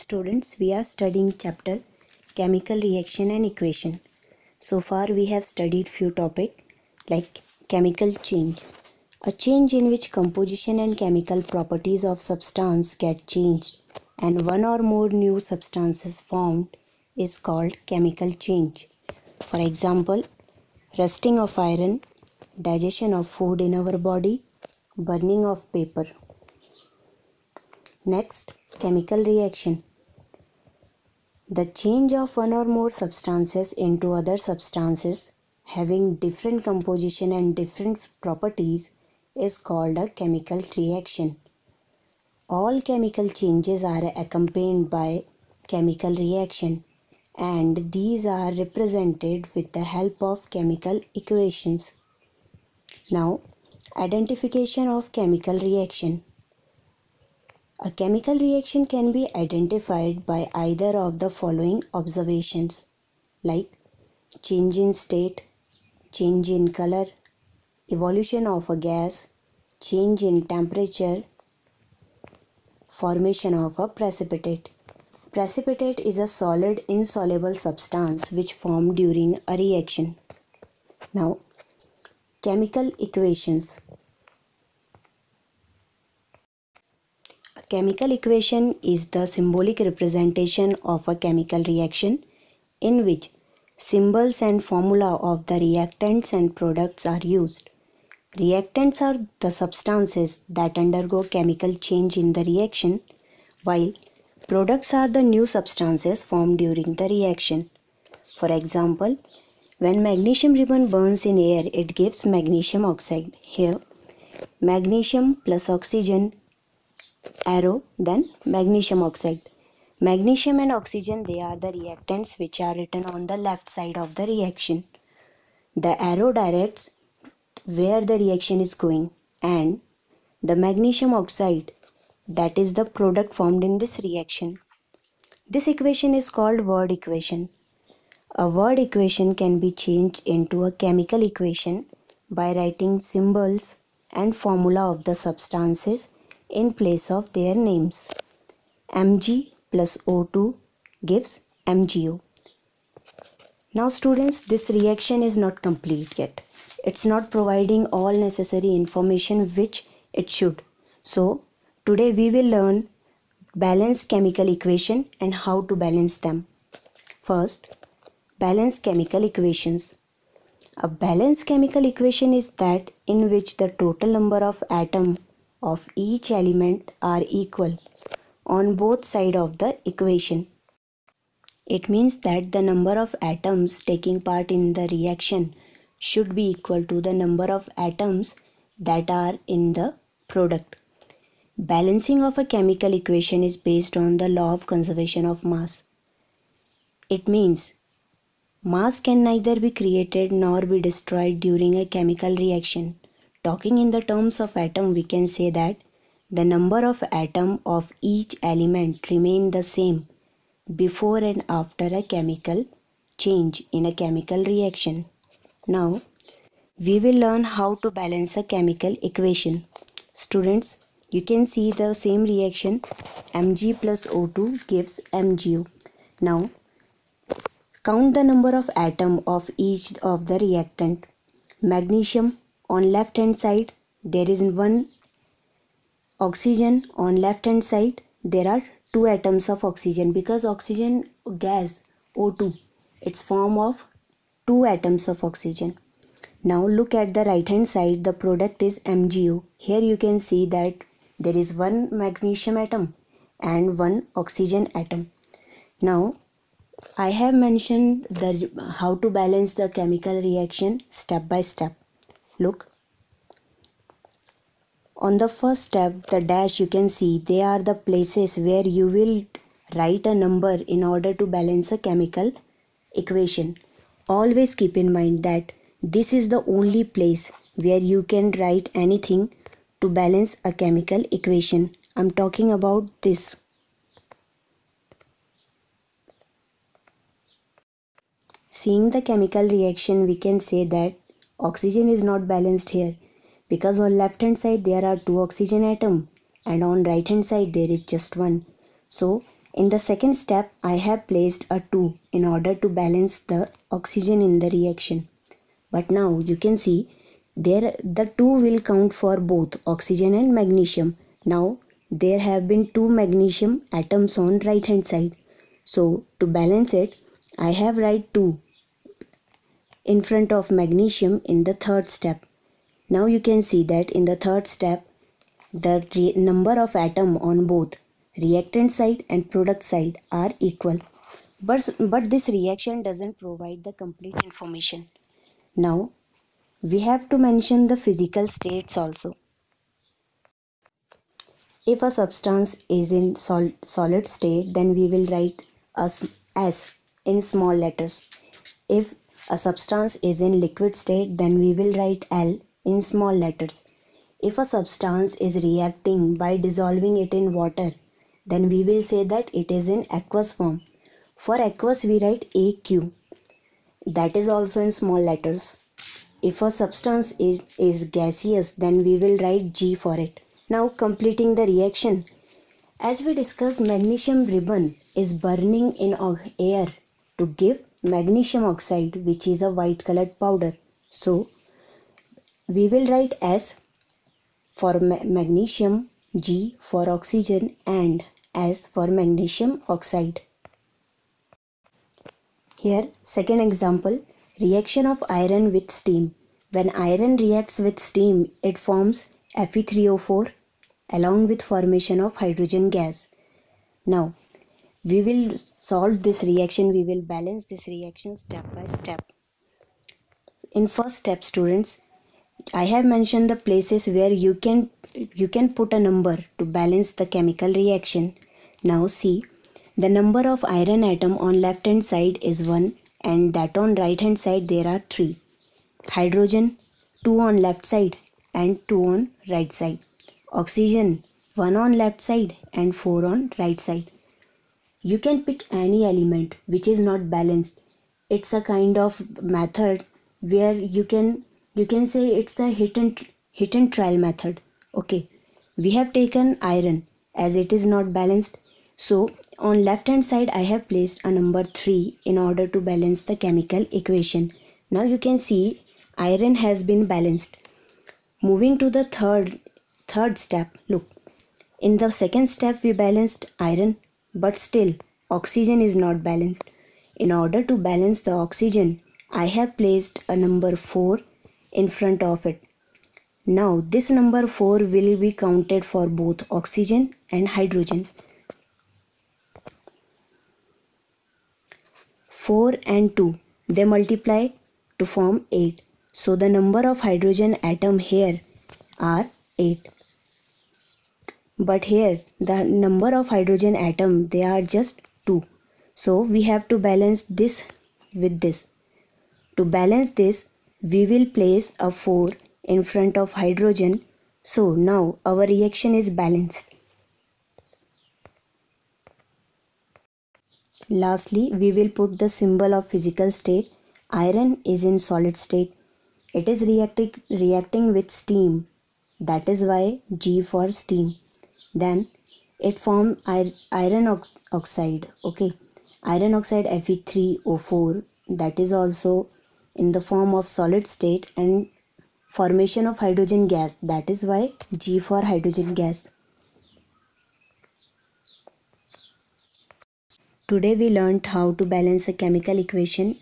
Students, we are studying chapter chemical reaction and equation. So far we have studied few topics like chemical change. A change in which composition and chemical properties of substance get changed and one or more new substances formed is called chemical change. For example, rusting of iron, digestion of food in our body, burning of paper. Next, chemical reaction. The change of one or more substances into other substances having different composition and different properties is called a chemical reaction. All chemical changes are accompanied by chemical reaction and these are represented with the help of chemical equations. Now, identification of chemical reaction. A chemical reaction can be identified by either of the following observations like change in state, change in color, evolution of a gas, change in temperature, formation of a precipitate. Precipitate is a solid insoluble substance which formed during a reaction. Now, chemical equations. A chemical equation is the symbolic representation of a chemical reaction in which symbols and formula of the reactants and products are used. Reactants are the substances that undergo chemical change in the reaction, while products are the new substances formed during the reaction. For example, when magnesium ribbon burns in air, it gives magnesium oxide. Here, magnesium plus oxygen arrow, then magnesium oxide. Magnesium and oxygen, they are the reactants which are written on the left side of the reaction. The arrow directs where the reaction is going and the magnesium oxide, that is the product formed in this reaction. This equation is called word equation. A word equation can be changed into a chemical equation by writing symbols and formula of the substances in place of their names. Mg plus O2 gives MgO. Now students, this reaction is not complete yet. It's not providing all necessary information which it should. So today we will learn balanced chemical equation and how to balance them. First, balanced chemical equations. A balanced chemical equation is that in which the total number of atoms of each element are equal on both sides of the equation. It means that the number of atoms taking part in the reaction should be equal to the number of atoms that are in the product. Balancing of a chemical equation is based on the law of conservation of mass. It means mass can neither be created nor be destroyed during a chemical reaction. Talking in the terms of atom, we can say that the number of atoms of each element remain the same before and after a chemical change in a chemical reaction. Now, we will learn how to balance a chemical equation. Students, you can see the same reaction. Mg plus O2 gives MgO. Now, count the number of atoms of each of the reactant. Magnesium on left hand side, there is one oxygen. On left hand side, there are two atoms of oxygen because oxygen gas O2, it's form of two atoms of oxygen. Now look at the right hand side, the product is MgO. Here you can see that there is one magnesium atom and one oxygen atom. Now I have mentioned how to balance the chemical reaction step by step. Look. On the first step, the dash you can see, they are the places where you will write a number in order to balance a chemical equation. Always keep in mind that this is the only place where you can write anything to balance a chemical equation. I'm talking about this. Seeing the chemical reaction, we can say that oxygen is not balanced here because on left hand side there are two oxygen atoms and on right hand side there is just one. So In the second step, I have placed a 2 in order to balance the oxygen in the reaction. But now you can see there the 2 will count for both oxygen and magnesium. Now there have been 2 magnesium atoms on right hand side. So to balance it, I have write 2 in front of magnesium in the third step. Now you can see that in the third step, the number of atom on both reactant side and product side are equal. But this reaction doesn't provide the complete information. Now we have to mention the physical states also. If a substance is in solid state, then we will write S in small letters. If a substance is in liquid state, then we will write L in small letters. If a substance is reacting by dissolving it in water, then we will say that it is in aqueous form. For aqueous, we write AQ. That is also in small letters. If a substance is gaseous, then we will write G for it. Now completing the reaction. As we discussed, magnesium ribbon is burning in air to give magnesium oxide, which is a white colored powder. So we will write S for magnesium, G for oxygen and S for magnesium oxide. Here second example, reaction of iron with steam. When iron reacts with steam, it forms Fe3O4 along with formation of hydrogen gas. Now we will solve this reaction, we will balance this reaction step by step. In first step, students, I have mentioned the places where you can put a number to balance the chemical reaction. Now see, the number of iron atom on left hand side is 1 and that on right hand side there are 3. Hydrogen 2 on left side and 2 on right side. Oxygen 1 on left side and 4 on right side. You can pick any element which is not balanced. It's a kind of method where you can say it's a hit and trial method. Okay, we have taken iron as it is not balanced. So on left hand side I have placed a number 3 in order to balance the chemical equation. Now you can see iron has been balanced. Moving to the third step, look. In the second step we balanced iron, but still oxygen is not balanced. In order to balance the oxygen, I have placed a number 4 in front of it. Now this number 4 will be counted for both oxygen and hydrogen. 4 and 2, they multiply to form 8. So the number of hydrogen atom here are 8. But here the number of hydrogen atom, they are just 2. So we have to balance this with this. To balance this, we will place a 4 in front of hydrogen. So now our reaction is balanced. Lastly, we will put the symbol of physical state. Iron is in solid state. It is reacting with steam. That is why G for steam. Then it formed iron oxide. Okay, iron oxide Fe3O4. That is also in the form of solid state and formation of hydrogen gas. That is why G for hydrogen gas. Today we learned how to balance a chemical equation